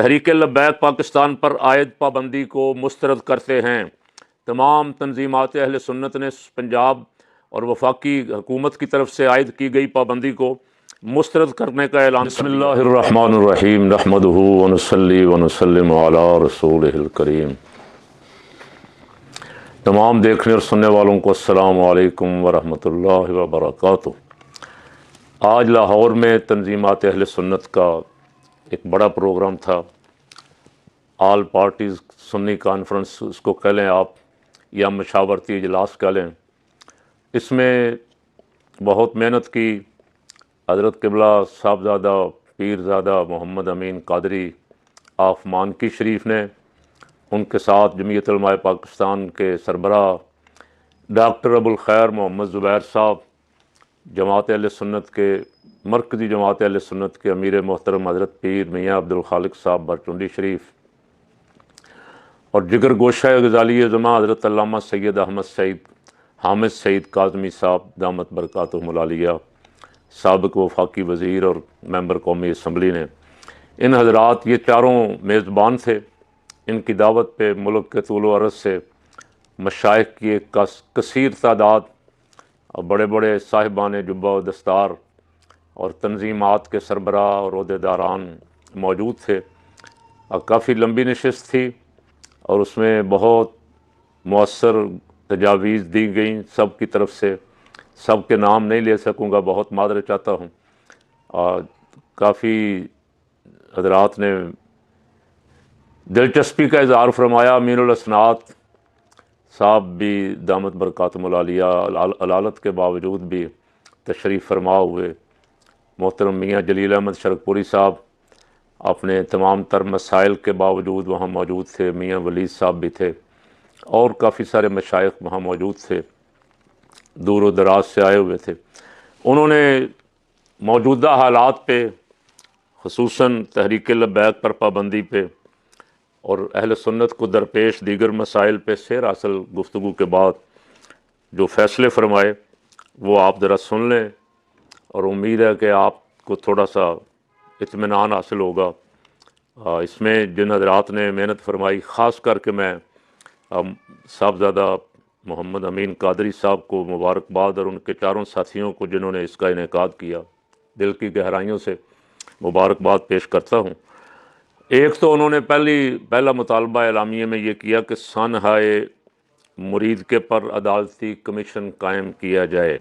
تحریک لبیک پاکستان پر عائد پابندی کو مسترد کرتے ہیں۔ تمام تنظیمات اہل سنت نے پنجاب اور وفاقی حکومت کی طرف سے عائد کی گئی پابندی کو مسترد کرنے کا اعلان بسم اللہ الرحمن الرحیم نحمدہ ونصلی ونسلم علی رسولہ الکریم۔ تمام دیکھنے اور سننے والوں کو السلام علیکم ورحمۃ اللہ وبرکاتہ۔ آج لاہور میں تنظیمات اہل سنت کا ایک بڑا پروگرام تھا، آل پارٹیز سنی کانفرنس اس کو کہہ لیں آپ، یا مشاورتی اجلاس کہہ لیں۔ اس میں بہت محنت کی حضرت قبلہ صاحبزادہ پیرزادہ محمد امین قادری آف مانکی شریف نے، ان کے ساتھ جمعیت علماء پاکستان کے سربراہ ڈاکٹر ابوالخیر محمد زبیر صاحب، جماعت اہل سنت کے مرکزی جماعت اہل سنت کے امیر محترم حضرت پیر میاں عبدالخالق صاحب برچونڈی شریف، اور جگر گوشہ غزالی زماں حضرت علامہ سید احمد سعید حامد سعید کاظمی صاحب دامت برکاتہم العالیہ، سابق وفاقی وزیر اور ممبر قومی اسمبلی نے، ان حضرات یہ چاروں میزبان تھے۔ ان کی دعوت پہ ملک کے طول و عرض سے مشائخ کی ایک کثیر تعداد اور بڑے بڑے صاحبان جبہ و دستار اور تنظیمات کے سربراہ اور عہدیداران موجود تھے، اور کافی لمبی نشست تھی، اور اس میں بہت مؤثر تجاویز دی گئیں سب کی طرف سے۔ سب کے نام نہیں لے سکوں گا، بہت معذرت چاہتا ہوں، اور کافی حضرات نے دلچسپی کا اظہار فرمایا۔ امین الاسناد صاحب بھی دامت برکاتہم العالیہ علالت کے باوجود بھی تشریف فرما ہوئے۔ محترم میاں جلیل احمد شرکپوری صاحب اپنے تمام تر مسائل کے باوجود وہاں موجود تھے۔ میاں ولید صاحب بھی تھے، اور کافی سارے مشائخ وہاں موجود تھے، دور و دراز سے آئے ہوئے تھے۔ انہوں نے موجودہ حالات پہ، خصوصاً تحریک لبیک پر پابندی پہ اور اہل سنت کو درپیش دیگر مسائل پہ سیر حاصل گفتگو کے بعد جو فیصلے فرمائے وہ آپ ذرا سن لیں، اور امید ہے کہ آپ کو تھوڑا سا اطمینان حاصل ہوگا۔ اس میں جن حضرات نے محنت فرمائی، خاص کر کے میں صاحبزادہ محمد امین قادری صاحب کو مبارکباد، اور ان کے چاروں ساتھیوں کو جنہوں نے اس کا انعقاد کیا، دل کی گہرائیوں سے مبارکباد پیش کرتا ہوں۔ ایک تو انہوں نے پہلا مطالبہ اعلامیے میں یہ کیا کہ سانحۂ مرید کے پر عدالتی کمیشن قائم کیا جائے۔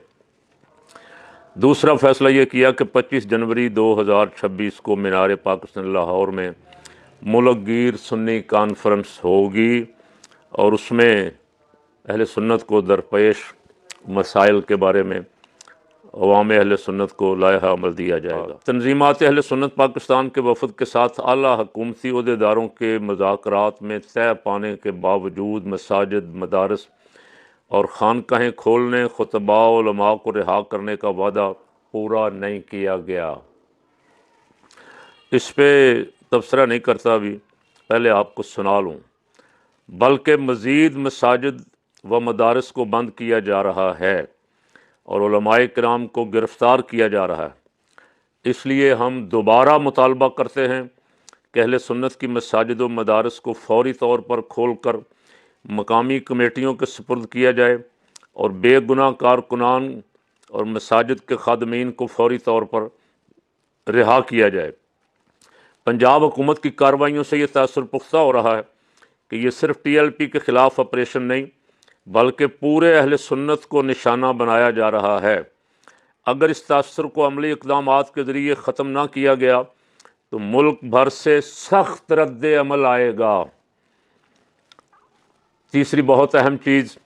دوسرا فیصلہ یہ کیا کہ 25 جنوری 2026 کو مینار پاکستان لاہور میں ملک گیر سنی کانفرنس ہوگی، اور اس میں اہل سنت کو درپیش مسائل کے بارے میں عوام اہل سنت کو لائحہ عمل دیا جائے گا۔ تنظیمات اہل سنت پاکستان کے وفد کے ساتھ اعلیٰ حکومتی عہدیداروں کے مذاکرات میں طے پانے کے باوجود مساجد، مدارس اور خانقاہیں کھولنے، خطباء و علماء کو رہا کرنے کا وعدہ پورا نہیں کیا گیا۔ اس پہ تبصرہ نہیں کرتا ابھی، پہلے آپ کو سنا لوں۔ بلکہ مزید مساجد و مدارس کو بند کیا جا رہا ہے، اور علماء کرام کو گرفتار کیا جا رہا ہے۔ اس لیے ہم دوبارہ مطالبہ کرتے ہیں کہ اہل سنت کی مساجد و مدارس کو فوری طور پر کھول کر مقامی کمیٹیوں کے سپرد کیا جائے، اور بے گناہ کارکنان اور مساجد کے خادمین کو فوری طور پر رہا کیا جائے۔ پنجاب حکومت کی کارروائیوں سے یہ تاثر پختہ ہو رہا ہے کہ یہ صرف ٹی ایل پی کے خلاف آپریشن نہیں، بلکہ پورے اہل سنت کو نشانہ بنایا جا رہا ہے۔ اگر اس تاثر کو عملی اقدامات کے ذریعے ختم نہ کیا گیا تو ملک بھر سے سخت رد عمل آئے گا۔ تیسری بہت اہم چیز،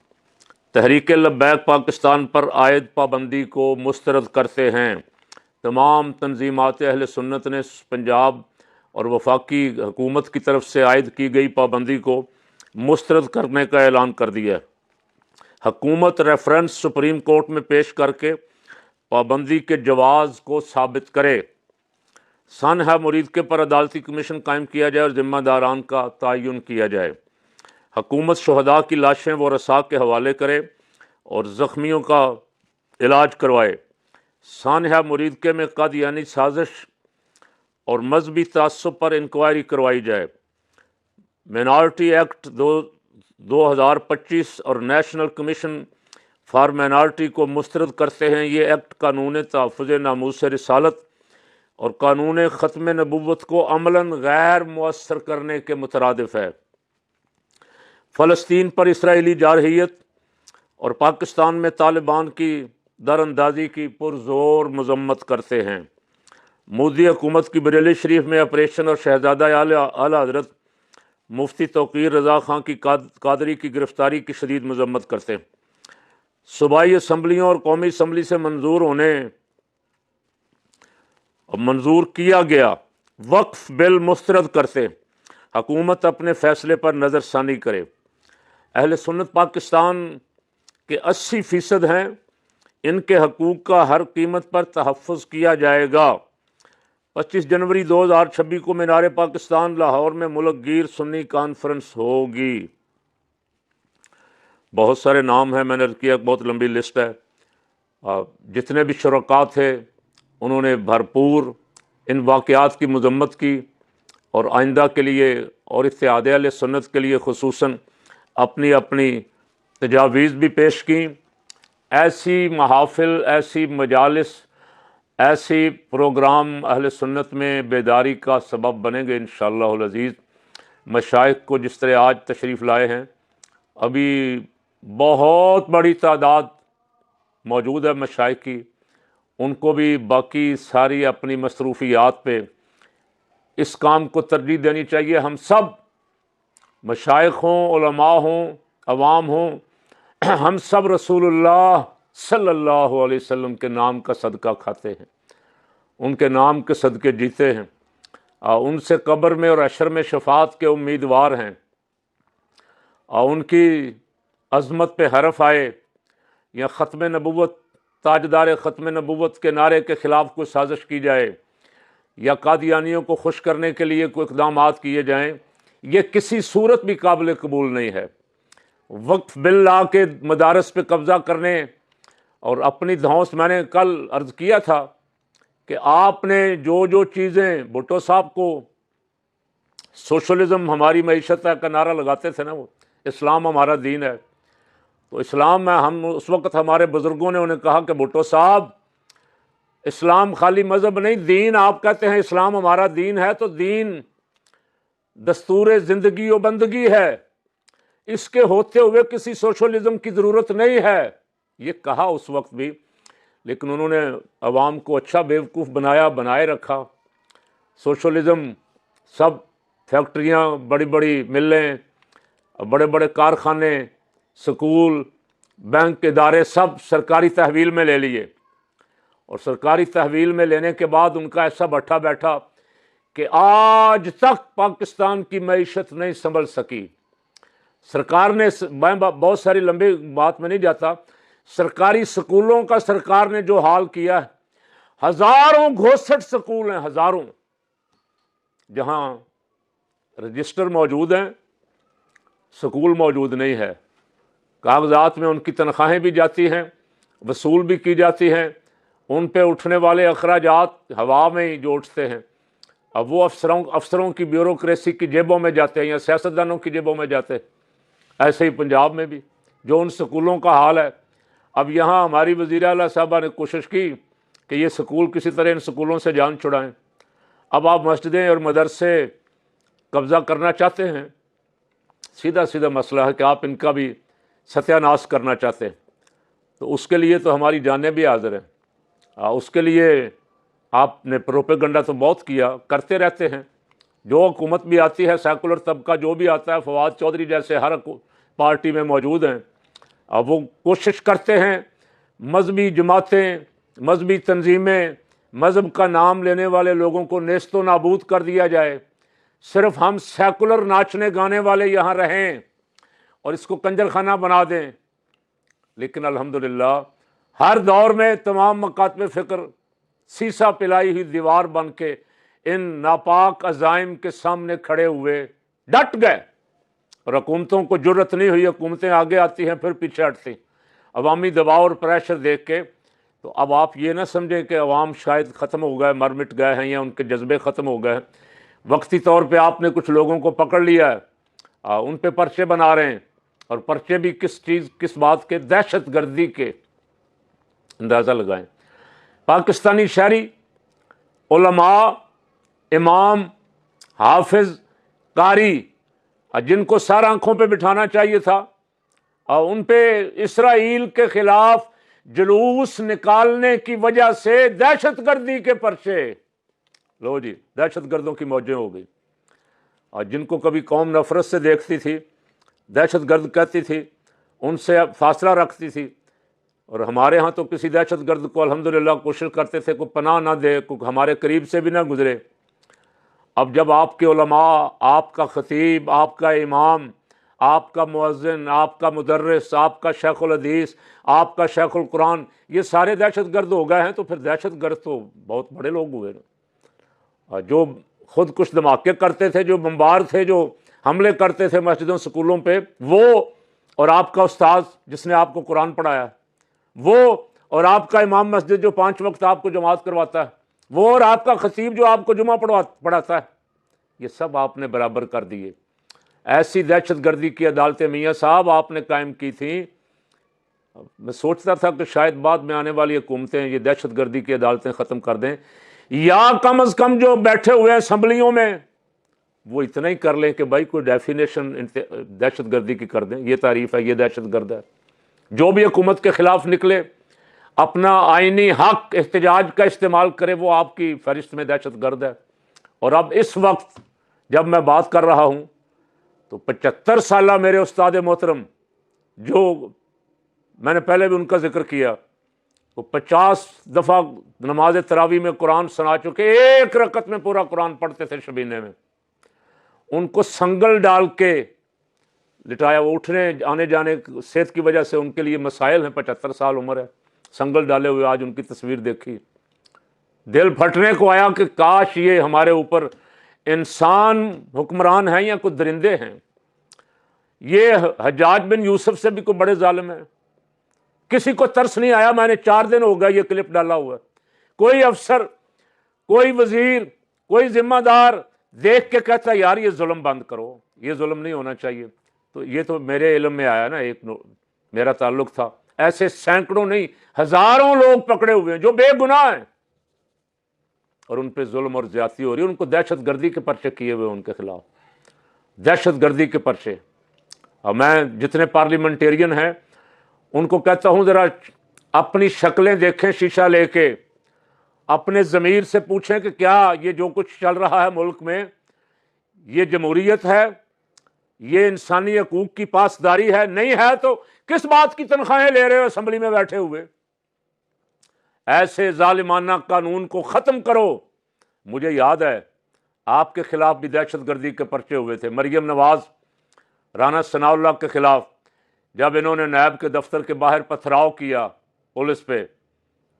تحریک لبیک پاکستان پر عائد پابندی کو مسترد کرتے ہیں۔ تمام تنظیمات اہل سنت نے پنجاب اور وفاقی حکومت کی طرف سے عائد کی گئی پابندی کو مسترد کرنے کا اعلان کر دیا ہے۔ حکومت ریفرنس سپریم کورٹ میں پیش کر کے پابندی کے جواز کو ثابت کرے، سانحۂ مرید کے پر عدالتی کمیشن قائم کیا جائے اور ذمہ داران کا تعین کیا جائے۔ حکومت شہداء کی لاشیں ورثاء کے حوالے کرے اور زخمیوں کا علاج کروائے۔ سانحہ مریدکے میں قادیانی سازش اور مذہبی تعصب پر انکوائری کروائی جائے۔ مائنارٹی ایکٹ 2025 اور نیشنل کمیشن فار مائنارٹی کو مسترد کرتے ہیں۔ یہ ایکٹ قانون تحفظ ناموس رسالت اور قانون ختم نبوت کو عملاً غیر مؤثر کرنے کے مترادف ہے۔ فلسطین پر اسرائیلی جارحیت اور پاکستان میں طالبان کی دراندازی کی پرزور مذمت کرتے ہیں۔ مودی حکومت کی بریلی شریف میں آپریشن اور شہزادہ اعلیٰ حضرت مفتی توقیر رضا خان کی قادری کی گرفتاری کی شدید مذمت کرتے ہیں۔ صوبائی اسمبلیوں اور قومی اسمبلی سے منظور کیا گیا وقف بل مسترد کرتے، حکومت اپنے فیصلے پر نظر ثانی کرے۔ اہل سنت پاکستان کے 80% ہیں، ان کے حقوق کا ہر قیمت پر تحفظ کیا جائے گا۔ 25 جنوری 2026 کو مینار پاکستان لاہور میں ملک گیر سنی کانفرنس ہوگی۔ بہت سارے نام ہیں، میں نے کیا بہت لمبی لسٹ ہے۔ جتنے بھی شرکاء تھے انہوں نے بھرپور ان واقعات کی مذمت کی اور آئندہ کے لیے اور اتحاد اہل سنت کے لیے خصوصاً اپنی اپنی تجاویز بھی پیش کیں۔ ایسی محافل، ایسی مجالس، ایسی پروگرام اہل سنت میں بیداری کا سبب بنیں گے انشاءاللہ العزیز۔ مشائخ کو جس طرح آج تشریف لائے ہیں، ابھی بہت بڑی تعداد موجود ہے مشائخ کی، ان کو بھی باقی ساری اپنی مصروفیات پہ اس کام کو ترجیح دینی چاہیے۔ ہم سب مشائخ ہوں، علماء ہوں، عوام ہوں، ہم سب رسول اللہ صلی اللہ علیہ وسلم کے نام کا صدقہ کھاتے ہیں، ان کے نام کے صدقے جیتے ہیں، ان سے قبر میں اور حشر میں شفاعت کے امیدوار ہیں، اور ان کی عظمت پہ حرف آئے یا ختم نبوت، تاجدار ختم نبوت کے نعرے کے خلاف کوئی سازش کی جائے یا قادیانیوں کو خوش کرنے کے لیے کوئی اقدامات کیے جائیں، یہ کسی صورت بھی قابل قبول نہیں ہے۔ وقف بل لا کے مدارس پہ قبضہ کرنے اور اپنی دھونس، میں نے کل عرض کیا تھا کہ آپ نے جو چیزیں بھٹو صاحب کو سوشلزم ہماری معیشت ہے کا نعرہ لگاتے تھے نا، وہ اسلام ہمارا دین ہے، تو اسلام میں ہم اس وقت ہمارے بزرگوں نے انہیں کہا کہ بھٹو صاحب، اسلام خالی مذہب نہیں، دین آپ کہتے ہیں اسلام ہمارا دین ہے، تو دین دستور زندگی و بندگی ہے، اس کے ہوتے ہوئے کسی سوشلزم کی ضرورت نہیں ہے، یہ کہا اس وقت بھی، لیکن انہوں نے عوام کو اچھا بیوقوف بنائے رکھا۔ سوشلزم سب فیکٹریاں، بڑی بڑی ملیں، بڑے بڑے کارخانے، سکول، بینک، ادارے سب سرکاری تحویل میں لے لیے، اور سرکاری تحویل میں لینے کے بعد ان کا ایسا بٹھا بیٹھا کہ آج تک پاکستان کی معیشت نہیں سنبھل سکی۔ سرکار نے، میں بہت ساری لمبی بات میں نہیں جاتا، سرکاری سکولوں کا سرکار نے جو حال کیا ہے، ہزاروں گھوسٹ سکول ہیں، ہزاروں، جہاں رجسٹر موجود ہیں، سکول موجود نہیں ہے، کاغذات میں ان کی تنخواہیں بھی جاتی ہیں، وصول بھی کی جاتی ہیں، ان پہ اٹھنے والے اخراجات ہوا میں ہی جو اٹھتے ہیں، اب وہ افسروں کی بیوروکریسی کی جیبوں میں جاتے ہیں یا سیاستدانوں کی جیبوں میں جاتے ہیں۔ ایسے ہی پنجاب میں بھی جو ان سکولوں کا حال ہے، اب یہاں ہماری وزیر اعلیٰ صاحبہ نے کوشش کی کہ یہ سکول کسی طرح ان سکولوں سے جان چھڑائیں۔ اب آپ مسجدیں اور مدرسے قبضہ کرنا چاہتے ہیں، سیدھا سیدھا مسئلہ ہے کہ آپ ان کا بھی ستیہ ناش کرنا چاہتے ہیں، تو اس کے لیے تو ہماری جانیں بھی حاضر ہیں۔ اس کے لیے آپ نے پروپیگنڈا تو بہت کیا، کرتے رہتے ہیں، جو حکومت بھی آتی ہے، سیکولر طبقہ جو بھی آتا ہے، فواد چودھری جیسے ہر پارٹی میں موجود ہیں، اب وہ کوشش کرتے ہیں مذہبی جماعتیں، مذہبی تنظیمیں، مذہب کا نام لینے والے لوگوں کو نیست و نابود کر دیا جائے، صرف ہم سیکولر ناچنے گانے والے یہاں رہیں اور اس کو کنجر خانہ بنا دیں۔ لیکن الحمدللہ ہر دور میں تمام مکاتب فکر سیسا پلائی ہوئی دیوار بن کے ان ناپاک عزائم کے سامنے کھڑے ہوئے، ڈٹ گئے، اور حکومتوں کو جرت نہیں ہوئی، حکومتیں آگے آتی ہیں پھر پیچھے ہٹتی، عوامی دباؤ اور پریشر دیکھ کے تو اب آپ یہ نہ سمجھیں کہ عوام شاید ختم ہو گئے، مر مٹ گئے ہیں یا ان کے جذبے ختم ہو گئے ہیں۔ وقتی طور پہ آپ نے کچھ لوگوں کو پکڑ لیا ہے، ان پہ پرچے بنا رہے ہیں، اور پرچے بھی کس بات کے؟ دہشت گردی کے۔ اندازہ لگائیں، پاکستانی شہری، علماء، امام، حافظ، قاری، جن کو سر آنکھوں پہ بٹھانا چاہیے تھا، اور ان پہ اسرائیل کے خلاف جلوس نکالنے کی وجہ سے دہشت گردی کے پرچے، لو جی دہشت گردوں کی موجیں ہو گئی۔ اور جن کو کبھی قوم نفرت سے دیکھتی تھی، دہشت گرد کہتی تھی، ان سے فاصلہ رکھتی تھی، اور ہمارے ہاں تو کسی دہشت گرد کو الحمدللہ کوشش کرتے تھے کوئی پناہ نہ دے، کوئی ہمارے قریب سے بھی نہ گزرے۔ اب جب آپ کے علماء، آپ کا خطیب، آپ کا امام، آپ کا مؤذن، آپ کا مدرس، آپ کا شیخ الحدیث، آپ کا شیخ القرآن، یہ سارے دہشت گرد ہو گئے ہیں، تو پھر دہشت گرد تو بہت بڑے لوگ ہوئے نا، جو خود کچھ دھماکے کرتے تھے، جو بمبار تھے، جو حملے کرتے تھے مسجدوں سکولوں پہ، وہ اور آپ کا استاذ جس نے آپ کو قرآن پڑھایا، وہ اور آپ کا امام مسجد جو 5 وقت آپ کو جماعت کرواتا ہے، وہ اور آپ کا خطیب جو آپ کو جمعہ پڑھاتا ہے، یہ سب آپ نے برابر کر دیے۔ ایسی دہشت گردی کی عدالتیں میاں صاحب آپ نے قائم کی تھیں، میں سوچتا تھا کہ شاید بعد میں آنے والی حکومتیں یہ دہشت گردی کی عدالتیں ختم کر دیں، یا کم از کم جو بیٹھے ہوئے ہیں اسمبلیوں میں وہ اتنا ہی کر لیں کہ بھائی کوئی ڈیفینیشن دہشت گردی کی کر دیں، یہ تعریف ہے، یہ دہشت گرد ہے۔ جو بھی حکومت کے خلاف نکلے، اپنا آئینی حق احتجاج کا استعمال کرے، وہ آپ کی فہرست میں دہشت گرد ہے۔ اور اب اس وقت جب میں بات کر رہا ہوں تو 75 سالہ میرے استاد محترم، جو میں نے پہلے بھی ان کا ذکر کیا، وہ 50 دفعہ نماز تراویح میں قرآن سنا چکے، ایک رکعت میں پورا قرآن پڑھتے تھے شبینے میں، ان کو سنگل ڈال کے لٹایا، وہ اٹھنے آنے جانے صحت کی وجہ سے ان کے لیے مسائل ہیں، 75 سال عمر ہے، سنگل ڈالے ہوئے آج ان کی تصویر دیکھی، دل پھٹنے کو آیا کہ کاش یہ ہمارے اوپر انسان حکمران ہیں یا کوئی درندے ہیں۔ یہ حجاج بن یوسف سے بھی کوئی بڑے ظالم ہیں، کسی کو ترس نہیں آیا۔ میں نے 4 دن ہو گیا یہ کلپ ڈالا ہوا ہے، کوئی افسر، کوئی وزیر، کوئی ذمہ دار دیکھ کے کہتا ہے یار یہ ظلم بند کرو، یہ ظلم نہیں ہونا چاہیے۔ تو یہ تو میرے علم میں آیا نا، ایک میرا تعلق تھا، ایسے سینکڑوں نہیں ہزاروں لوگ پکڑے ہوئے ہیں جو بے گناہ ہیں، اور ان پہ ظلم اور زیادتی ہو رہی ہے، ان کو دہشت گردی کے پرچے کیے ہوئے ان کے خلاف، دہشت گردی کے پرچے۔ اور میں جتنے پارلیمنٹیرین ہیں ان کو کہتا ہوں ذرا اپنی شکلیں دیکھیں شیشہ لے کے، اپنے ضمیر سے پوچھیں کہ کیا یہ جو کچھ چل رہا ہے ملک میں یہ جمہوریت ہے، یہ انسانی حقوق کی پاسداری ہے؟ نہیں ہے تو کس بات کی تنخواہیں لے رہے ہو اسمبلی میں بیٹھے ہوئے؟ ایسے ظالمانہ قانون کو ختم کرو۔ مجھے یاد ہے آپ کے خلاف بھی دہشت گردی کے پرچے ہوئے تھے، مریم نواز، رانا ثناء اللہ کے خلاف، جب انہوں نے نیب کے دفتر کے باہر پتھراؤ کیا پولیس پہ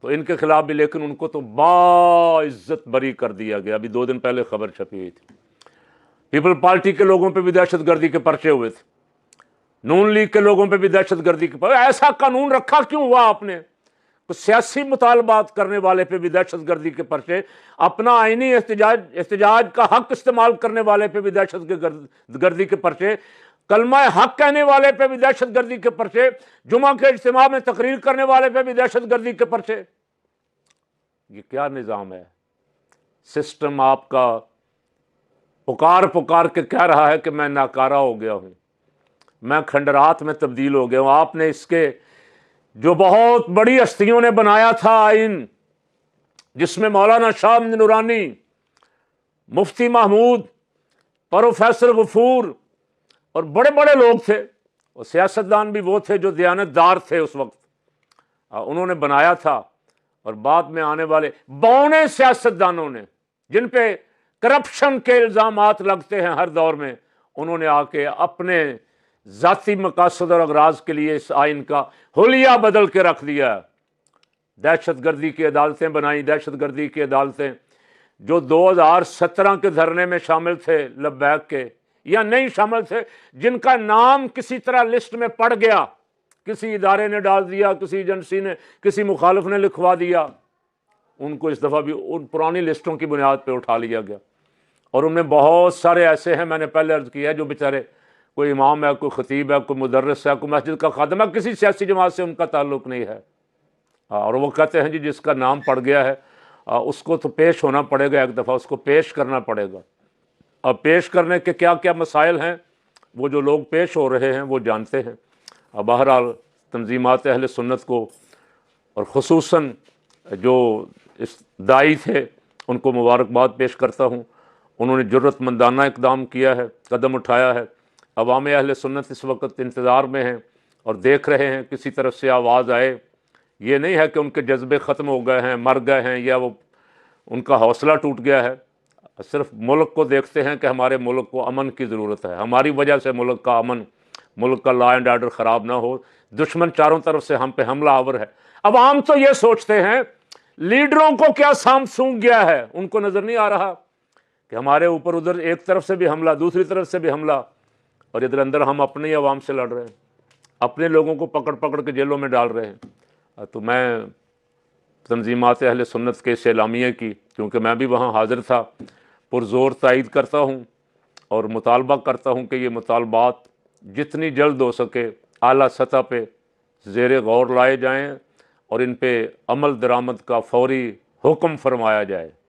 تو ان کے خلاف بھی، لیکن ان کو تو باعزت بری کر دیا گیا۔ ابھی 2 دن پہلے خبر چھپی ہوئی تھی۔ پیپل پارٹی کے لوگوں پہ بھی دہشت گردی کے پرچے ہوئے تھے، نون لیگ کے لوگوں پہ بھی دہشت گردی کے پرچے۔ ایسا قانون رکھا کیوں ہوا آپ نے؟ سیاسی مطالبات کرنے والے پہ بھی دہشت گردی کے پرچے، اپنا آئینی احتجاج کا حق استعمال کرنے والے پہ بھی دہشت گردی کے پرچے، کلمہ حق کہنے والے پہ بھی دہشت گردی کے پرچے، جمعہ کے اجتماع میں تقریر کرنے والے پہ بھی دہشت گردی کے پرچے۔ یہ کیا نظام ہے؟ سسٹم آپ کا پکار کے کہہ رہا ہے کہ میں ناکارہ ہو گیا ہوں، میں کھنڈرات میں تبدیل ہو گیا ہوں۔ آپ نے اس کے جو بہت بڑی ہستیوں نے بنایا تھا آئین، جس میں مولانا شاہ نورانی، مفتی محمود، پروفیسر غفور اور بڑے بڑے لوگ تھے، اور سیاستدان بھی وہ تھے جو دیانتدار تھے اس وقت، انہوں نے بنایا تھا۔ اور بعد میں آنے والے بونے سیاستدانوں نے، جن پہ کرپشن کے الزامات لگتے ہیں ہر دور میں، انہوں نے آ کے اپنے ذاتی مقاصد اور اغراض کے لیے اس آئین کا حلیہ بدل کے رکھ دیا۔ دہشت گردی کی عدالتیں بنائیں، دہشت گردی کی عدالتیں جو 2017 کے دھرنے میں شامل تھے لبیک کے، یا نہیں شامل تھے، جن کا نام کسی طرح لسٹ میں پڑ گیا کسی ادارے نے ڈال دیا, کسی ایجنسی نے, کسی مخالف نے لکھوا دیا, ان کو اس دفعہ بھی ان پرانی لسٹوں کی بنیاد پہ اٹھا لیا گیا. اور ان میں بہت سارے ایسے ہیں, میں نے پہلے عرض کیا ہے, جو بیچارے کوئی امام ہے, کوئی خطیب ہے, کوئی مدرس ہے, کوئی مسجد کا خادم ہے, کسی سیاسی جماعت سے ان کا تعلق نہیں ہے, اور وہ کہتے ہیں جی جس کا نام پڑ گیا ہے اس کو تو پیش ہونا پڑے گا, ایک دفعہ اس کو پیش کرنا پڑے گا. اب پیش کرنے کے کیا کیا مسائل ہیں وہ جو لوگ پیش ہو رہے ہیں وہ جانتے ہیں. بہرحال تنظیمات اہل سنت کو اور خصوصاً جو اس داعی تھے ان کو مبارکباد پیش کرتا ہوں. انہوں نے جرت مندانہ اقدام کیا ہے, قدم اٹھایا ہے. عوام اہل سنت اس وقت انتظار میں ہیں اور دیکھ رہے ہیں کسی طرف سے آواز آئے. یہ نہیں ہے کہ ان کے جذبے ختم ہو گئے ہیں, مر گئے ہیں, یا وہ ان کا حوصلہ ٹوٹ گیا ہے. صرف ملک کو دیکھتے ہیں کہ ہمارے ملک کو امن کی ضرورت ہے, ہماری وجہ سے ملک کا امن, ملک کا لا اینڈ آرڈر خراب نہ ہو, دشمن چاروں طرف سے ہم پہ حملہ آور ہے. اب عام تو یہ سوچتے ہیں لیڈروں کو کیا سانپ سونگ گیا ہے, ان کو نظر نہیں آ رہا کہ ہمارے اوپر ادھر ایک طرف سے بھی حملہ, دوسری طرف سے بھی حملہ, اور ادھر اندر ہم اپنے ہی عوام سے لڑ رہے ہیں, اپنے لوگوں کو پکڑ پکڑ کے جیلوں میں ڈال رہے ہیں. تو میں تنظیمات اہل سنت کے اس اعلامیے کی, کیونکہ میں بھی وہاں حاضر تھا, پرزور تائید کرتا ہوں اور مطالبہ کرتا ہوں کہ یہ مطالبات جتنی جلد ہو سکے اعلیٰ سطح پہ زیر غور لائے جائیں اور ان پہ عمل درآمد کا فوری حکم فرمایا جائے.